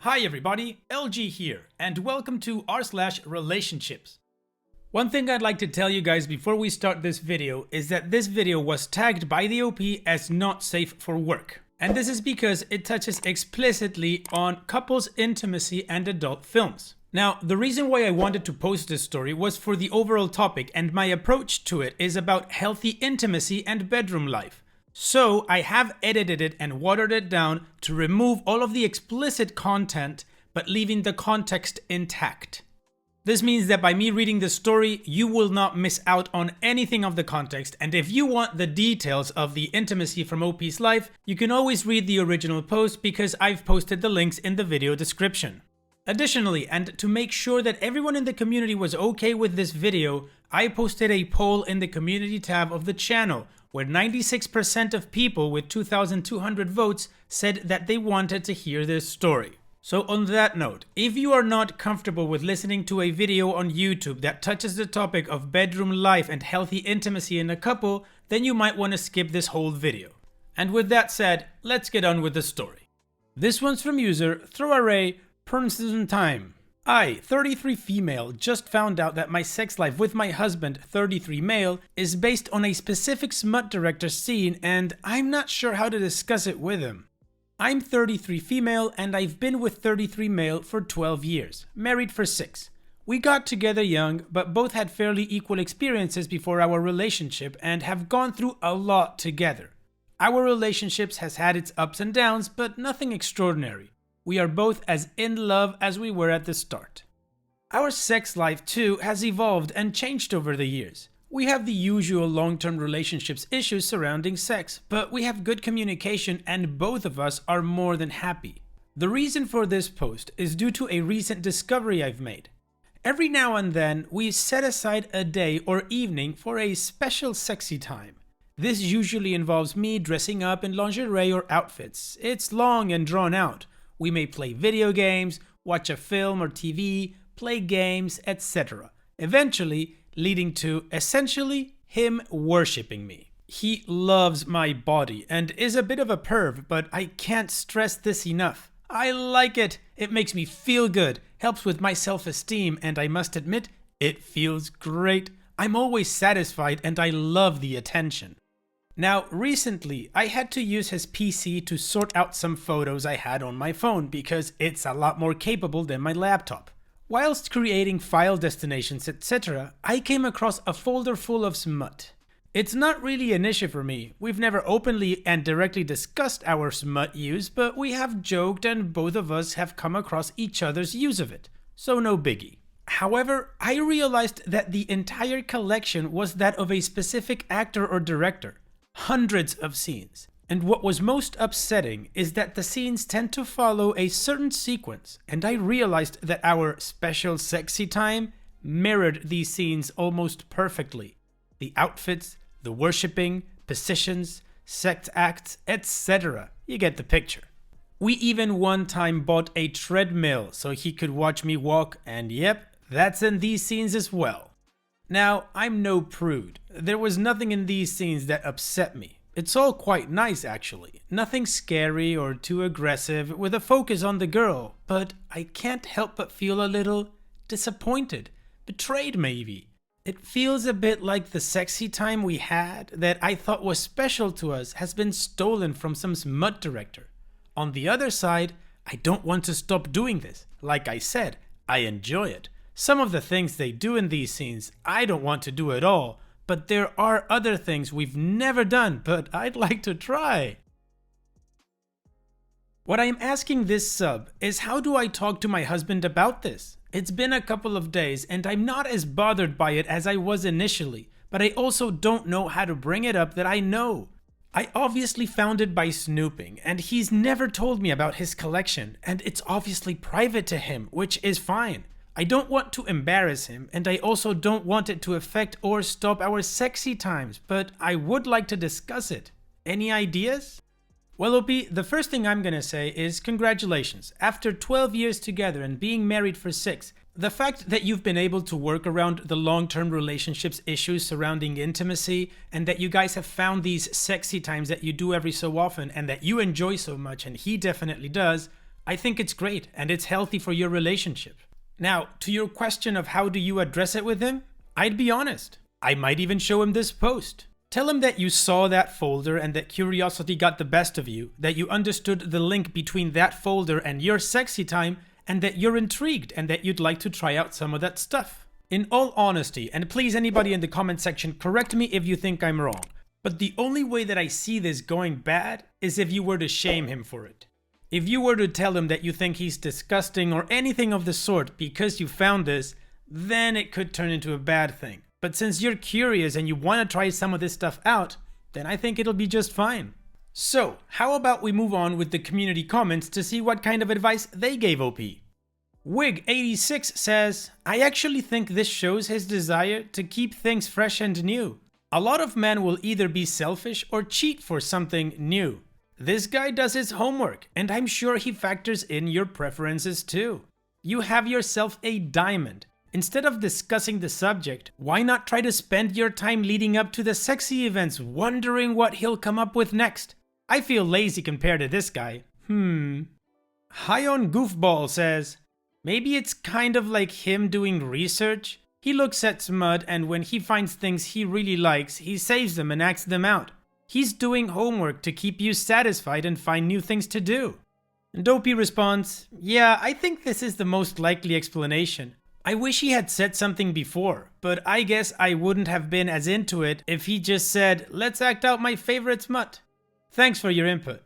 Hi everybody, LG here, and welcome to r/relationships. One thing I'd like to tell you guys before we start this video is that this video was tagged by the OP as not safe for work. And this is because it touches explicitly on couples intimacy and adult films. Now, the reason why I wanted to post this story was for the overall topic, and my approach to it is about healthy intimacy and bedroom life. So I have edited it and watered it down to remove all of the explicit content, but leaving the context intact. This means that by me reading the story, you will not miss out on anything of the context, and if you want the details of the intimacy from OP's life, you can always read the original post because I've posted the links in the video description. Additionally, and to make sure that everyone in the community was okay with this video, I posted a poll in the community tab of the channel, where 96% of people with 2,200 votes said that they wanted to hear this story. So on that note, if you are not comfortable with listening to a video on YouTube that touches the topic of bedroom life and healthy intimacy in a couple, then you might want to skip this whole video. And with that said, let's get on with the story. This one's from user ThrowArray Time. I, 33 female, just found out that my sex life with my husband, 33 male, is based on a specific smut director scene, and I'm not sure how to discuss it with him. I'm 33 female and I've been with 33 male for 12 years, married for 6. We got together young, but both had fairly equal experiences before our relationship and have gone through a lot together. Our relationships has had its ups and downs, but nothing extraordinary. We are both as in love as we were at the start. Our sex life too has evolved and changed over the years. We have the usual long-term relationships issues surrounding sex, but we have good communication and both of us are more than happy. The reason for this post is due to a recent discovery I've made. Every now and then, we set aside a day or evening for a special sexy time. This usually involves me dressing up in lingerie or outfits. It's long and drawn out. We may play video games, watch a film or TV, play games, etc. Eventually leading to, essentially, him worshipping me. He loves my body and is a bit of a perv, but I can't stress this enough. I like it. It makes me feel good, helps with my self-esteem, and I must admit, it feels great. I'm always satisfied and I love the attention. Now, recently, I had to use his PC to sort out some photos I had on my phone because it's a lot more capable than my laptop. Whilst creating file destinations, etc., I came across a folder full of smut. It's not really an issue for me. We've never openly and directly discussed our smut use, but we have joked and both of us have come across each other's use of it. So no biggie. However, I realized that the entire collection was that of a specific actor or director. Hundreds of scenes. And what was most upsetting is that the scenes tend to follow a certain sequence, and I realized that our special sexy time mirrored these scenes almost perfectly. The outfits, the worshipping, positions, sex acts, etc. You get the picture. We even one time bought a treadmill so he could watch me walk, and yep, that's in these scenes as well. Now, I'm no prude. There was nothing in these scenes that upset me. It's all quite nice actually. Nothing scary or too aggressive with a focus on the girl, but I can't help but feel a little disappointed, betrayed maybe. It feels a bit like the sexy time we had that I thought was special to us has been stolen from some smut director. On the other side, I don't want to stop doing this. Like I said, I enjoy it. Some of the things they do in these scenes, I don't want to do at all, but there are other things we've never done, but I'd like to try. What I am asking this sub is, how do I talk to my husband about this? It's been a couple of days and I'm not as bothered by it as I was initially, but I also don't know how to bring it up that I know. I obviously found it by snooping, and he's never told me about his collection, and it's obviously private to him, which is fine. I don't want to embarrass him, and I also don't want it to affect or stop our sexy times, but I would like to discuss it. Any ideas? Well, OP, the first thing I'm gonna say is congratulations. After 12 years together and being married for 6, the fact that you've been able to work around the long-term relationships issues surrounding intimacy, and that you guys have found these sexy times that you do every so often and that you enjoy so much, and he definitely does, I think it's great and it's healthy for your relationship. Now, to your question of how do you address it with him, I'd be honest. I might even show him this post. Tell him that you saw that folder and that curiosity got the best of you, that you understood the link between that folder and your sexy time, and that you're intrigued and that you'd like to try out some of that stuff. In all honesty, and please anybody in the comment section correct me if you think I'm wrong, but the only way that I see this going bad is if you were to shame him for it. If you were to tell him that you think he's disgusting or anything of the sort because you found this, then it could turn into a bad thing. But since you're curious and you want to try some of this stuff out, then I think it'll be just fine. So, how about we move on with the community comments to see what kind of advice they gave OP. Wig86 says, I actually think this shows his desire to keep things fresh and new. A lot of men will either be selfish or cheat for something new. This guy does his homework, and I'm sure he factors in your preferences too. You have yourself a diamond. Instead of discussing the subject, why not try to spend your time leading up to the sexy events wondering what he'll come up with next? I feel lazy compared to this guy. High on Goofball says, maybe it's kind of like him doing research. He looks at smut and when he finds things he really likes, he saves them and acts them out. He's doing homework to keep you satisfied and find new things to do. And Dopey responds, yeah, I think this is the most likely explanation. I wish he had said something before, but I guess I wouldn't have been as into it if he just said, let's act out my favorite smut. Thanks for your input.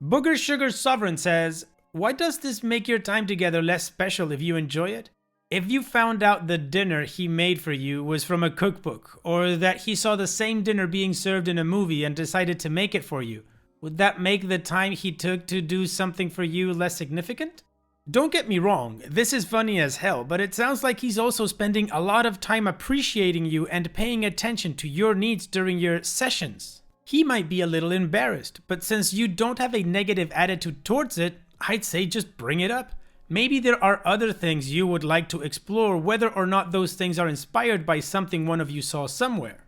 Booger Sugar Sovereign says, why does this make your time together less special if you enjoy it? If you found out the dinner he made for you was from a cookbook, or that he saw the same dinner being served in a movie and decided to make it for you, would that make the time he took to do something for you less significant? Don't get me wrong, this is funny as hell, but it sounds like he's also spending a lot of time appreciating you and paying attention to your needs during your sessions. He might be a little embarrassed, but since you don't have a negative attitude towards it, I'd say just bring it up. Maybe there are other things you would like to explore, whether or not those things are inspired by something one of you saw somewhere.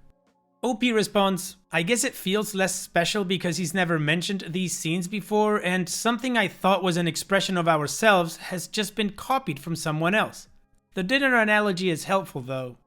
OP responds, I guess it feels less special because he's never mentioned these scenes before, and something I thought was an expression of ourselves has just been copied from someone else. The dinner analogy is helpful though.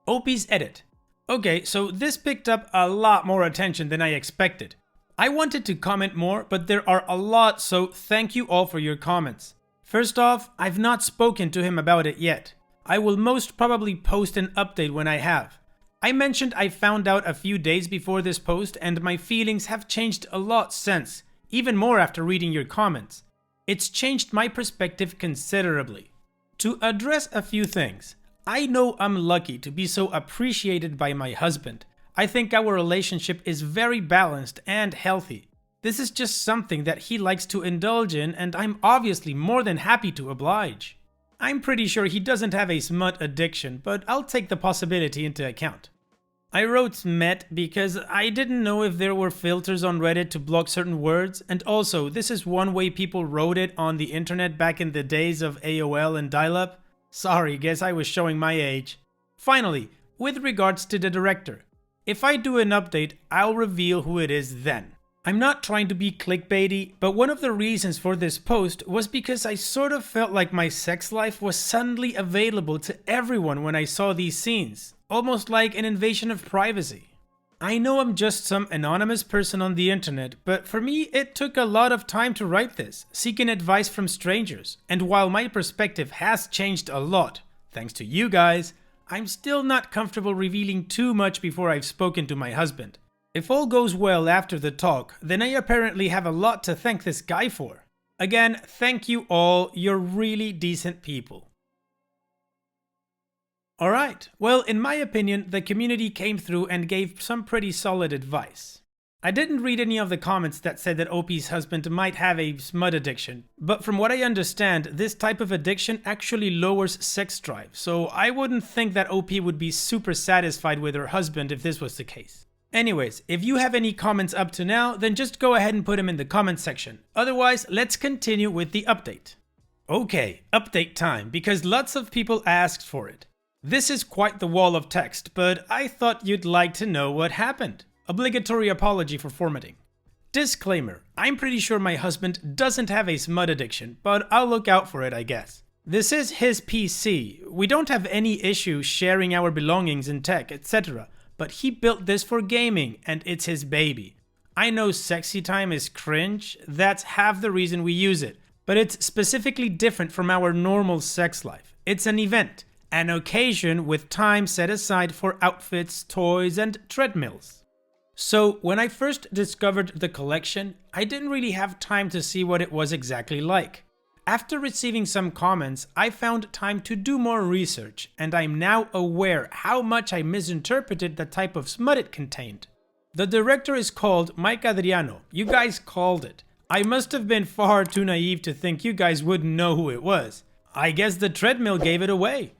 OP's edit. Okay, so this picked up a lot more attention than I expected. I wanted to comment more, but there are a lot, so thank you all for your comments. First off, I've not spoken to him about it yet. I will most probably post an update when I have. I mentioned I found out a few days before this post and my feelings have changed a lot since, even more after reading your comments. It's changed my perspective considerably. To address a few things, I know I'm lucky to be so appreciated by my husband. I think our relationship is very balanced and healthy. This is just something that he likes to indulge in and I'm obviously more than happy to oblige. I'm pretty sure he doesn't have a smut addiction, but I'll take the possibility into account. I wrote smet because I didn't know if there were filters on Reddit to block certain words, and also this is one way people wrote it on the internet back in the days of AOL and dial-up. Sorry, guess I was showing my age. Finally, with regards to the director, if I do an update, I'll reveal who it is then. I'm not trying to be clickbaity, but one of the reasons for this post was because I sort of felt like my sex life was suddenly available to everyone when I saw these scenes, almost like an invasion of privacy. I know I'm just some anonymous person on the internet, but for me it took a lot of time to write this, seeking advice from strangers, and while my perspective has changed a lot, thanks to you guys, I'm still not comfortable revealing too much before I've spoken to my husband. If all goes well after the talk, then I apparently have a lot to thank this guy for. Again, thank you all, you're really decent people. Alright, well in my opinion, the community came through and gave some pretty solid advice. I didn't read any of the comments that said that OP's husband might have a smut addiction, but from what I understand, this type of addiction actually lowers sex drive, so I wouldn't think that OP would be super satisfied with her husband if this was the case. Anyways, if you have any comments up to now, then just go ahead and put them in the comment section. Otherwise, let's continue with the update. Okay, update time, because lots of people asked for it. This is quite the wall of text, but I thought you'd like to know what happened. Obligatory apology for formatting. Disclaimer, I'm pretty sure my husband doesn't have a smut addiction, but I'll look out for it, I guess. This is his PC. We don't have any issue sharing our belongings in tech, etc. But he built this for gaming, and it's his baby. I know sexy time is cringe, that's half the reason we use it. But it's specifically different from our normal sex life. It's an event, an occasion with time set aside for outfits, toys, and treadmills. So when I first discovered the collection, I didn't really have time to see what it was exactly like. After receiving some comments, I found time to do more research, and I'm now aware how much I misinterpreted the type of smut it contained. The director is called Mike Adriano. You guys called it. I must have been far too naive to think you guys wouldn't know who it was. I guess the treadmill gave it away.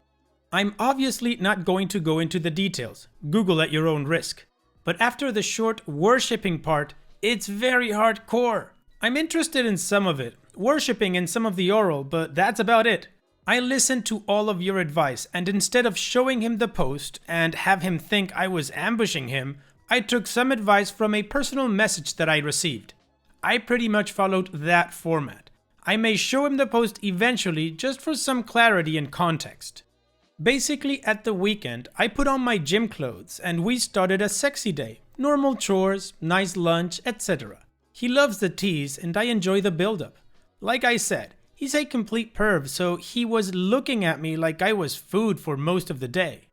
I'm obviously not going to go into the details. Google at your own risk. But after the short worshipping part, it's very hardcore. I'm interested in some of it, worshipping in some of the oral, but that's about it. I listened to all of your advice, and instead of showing him the post and have him think I was ambushing him, I took some advice from a personal message that I received. I pretty much followed that format. I may show him the post eventually just for some clarity and context. Basically, at the weekend, I put on my gym clothes and we started a sexy day. Normal chores, nice lunch, etc. He loves the tease and I enjoy the build-up. Like I said, he's a complete perv, so he was looking at me like I was food for most of the day.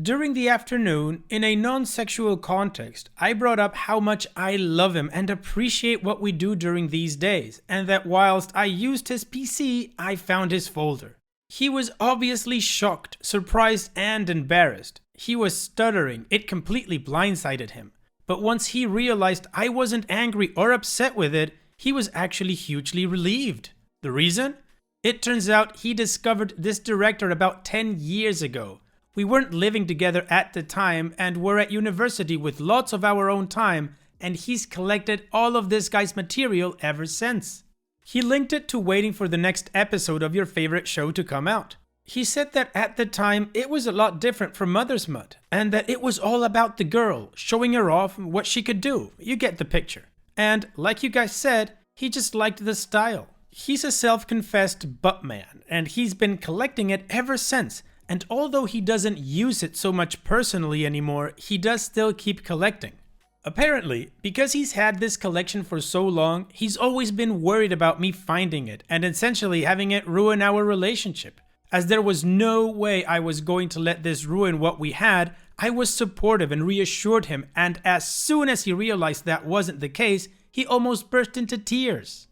During the afternoon, in a non-sexual context, I brought up how much I love him and appreciate what we do during these days, and that whilst I used his PC, I found his folder. He was obviously shocked, surprised, and embarrassed. He was stuttering, it completely blindsided him. But once he realized I wasn't angry or upset with it, he was actually hugely relieved. The reason? It turns out he discovered this director about 10 years ago. We weren't living together at the time and were at university with lots of our own time, and he's collected all of this guy's material ever since. He linked it to waiting for the next episode of your favorite show to come out. He said that at the time it was a lot different from Mother's Mud, and that it was all about the girl, showing her off what she could do. You get the picture. And like you guys said, he just liked the style. He's a self-confessed butt man, and he's been collecting it ever since. And although he doesn't use it so much personally anymore, he does still keep collecting. Apparently, because he's had this collection for so long, he's always been worried about me finding it and essentially having it ruin our relationship. As there was no way I was going to let this ruin what we had, I was supportive and reassured him, and as soon as he realized that wasn't the case, he almost burst into tears.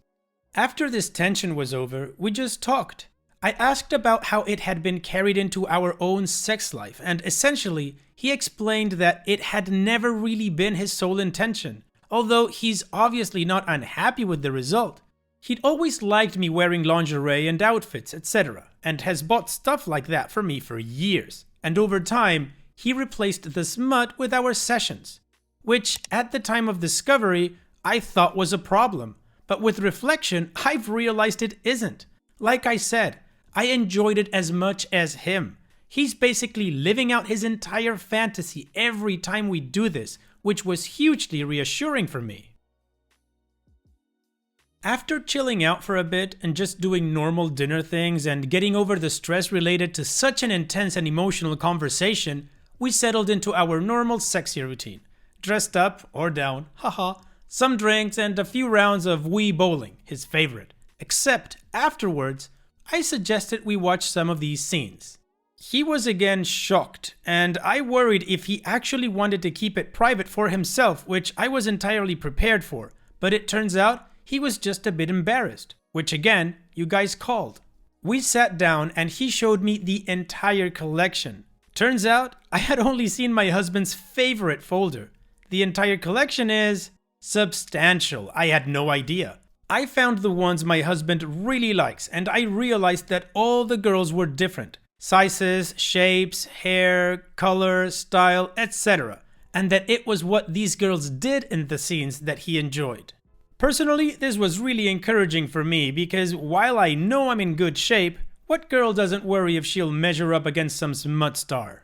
After this tension was over, we just talked. I asked about how it had been carried into our own sex life, and essentially, he explained that it had never really been his sole intention, although he's obviously not unhappy with the result. He'd always liked me wearing lingerie and outfits, etc., and has bought stuff like that for me for years, and over time, he replaced the smut with our sessions, which, at the time of discovery, I thought was a problem, but with reflection, I've realized it isn't. Like I said, I enjoyed it as much as him. He's basically living out his entire fantasy every time we do this, which was hugely reassuring for me. After chilling out for a bit and just doing normal dinner things and getting over the stress related to such an intense and emotional conversation, we settled into our normal sexy routine. Dressed up or down, haha, some drinks and a few rounds of Wii bowling, his favorite. Except afterwards, I suggested we watch some of these scenes. He was again shocked, and I worried if he actually wanted to keep it private for himself, which I was entirely prepared for, but it turns out he was just a bit embarrassed, which again, you guys called. We sat down and he showed me the entire collection. Turns out, I had only seen my husband's favorite folder. The entire collection is substantial. I had no idea. I found the ones my husband really likes, and I realized that all the girls were different. Sizes, shapes, hair, color, style, etc. And that it was what these girls did in the scenes that he enjoyed. Personally, this was really encouraging for me because while I know I'm in good shape, what girl doesn't worry if she'll measure up against some smut star?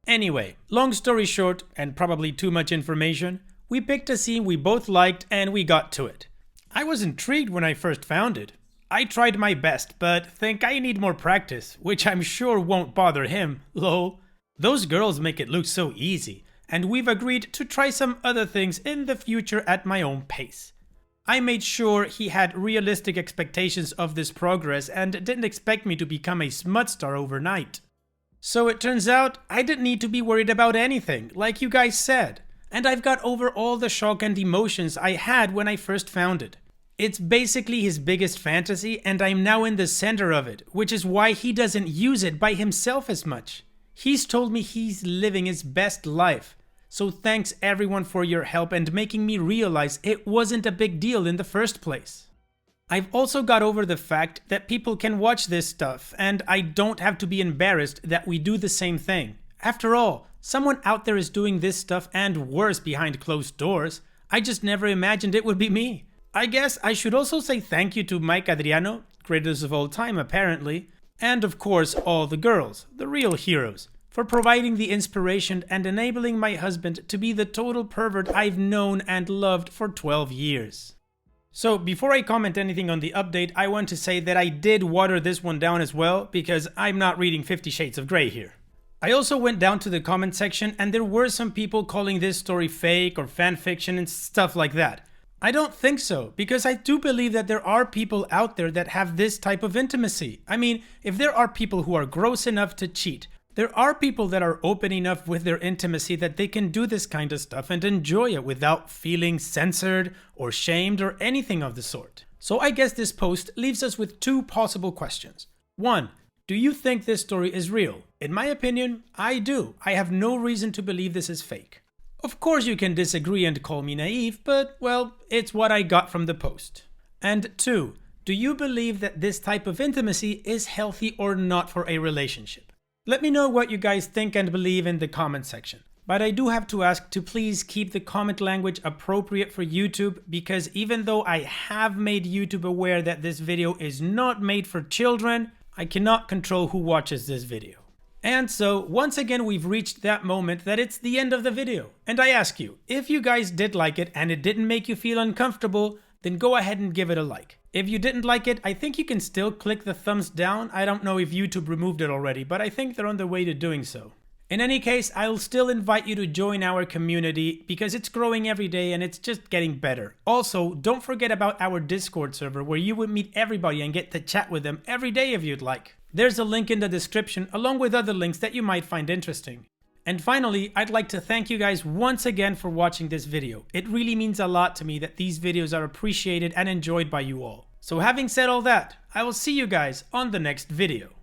Anyway, long story short, and probably too much information, We picked a scene we both liked and we got to it. I was intrigued when I first found it. I tried my best, but think I need more practice, which I'm sure won't bother him, lol. Those girls make it look so easy, and we've agreed to try some other things in the future at my own pace. I made sure he had realistic expectations of this progress and didn't expect me to become a smut star overnight. So it turns out I didn't need to be worried about anything, like you guys said, and I've got over all the shock and emotions I had when I first found it. It's basically his biggest fantasy and I'm now in the center of it, which is why he doesn't use it by himself as much. He's told me he's living his best life. So thanks everyone for your help and making me realize it wasn't a big deal in the first place. I've also got over the fact that people can watch this stuff and I don't have to be embarrassed that we do the same thing. After all, someone out there is doing this stuff and worse behind closed doors. I just never imagined it would be me. I guess I should also say thank you to Mike Adriano, greatest of all time apparently, and of course all the girls, the real heroes, for providing the inspiration and enabling my husband to be the total pervert I've known and loved for 12 years. So before I comment anything on the update, I want to say that I did water this one down as well, because I'm not reading 50 Shades of Grey here. I also went down to the comment section and there were some people calling this story fake or fanfiction and stuff like that. I don't think so, because I do believe that there are people out there that have this type of intimacy. I mean, if there are people who are gross enough to cheat, there are people that are open enough with their intimacy that they can do this kind of stuff and enjoy it without feeling censored or shamed or anything of the sort. So I guess this post leaves us with two possible questions. 1. Do you think this story is real? In my opinion, I do. I have no reason to believe this is fake. Of course you can disagree and call me naive, but well, it's what I got from the post. And 2. Do you believe that this type of intimacy is healthy or not for a relationship? Let me know what you guys think and believe in the comment section. But I do have to ask to please keep the comment language appropriate for YouTube, because even though I have made YouTube aware that this video is not made for children, I cannot control who watches this video. And so, once again we've reached that moment that it's the end of the video. And I ask you, if you guys did like it and it didn't make you feel uncomfortable, then go ahead and give it a like. If you didn't like it, I think you can still click the thumbs down. I don't know if YouTube removed it already, but I think they're on their way to doing so. In any case, I'll still invite you to join our community because it's growing every day and it's just getting better. Also, don't forget about our Discord server where you will meet everybody and get to chat with them every day if you'd like. There's a link in the description along with other links that you might find interesting. And finally, I'd like to thank you guys once again for watching this video. It really means a lot to me that these videos are appreciated and enjoyed by you all. So having said all that, I will see you guys on the next video.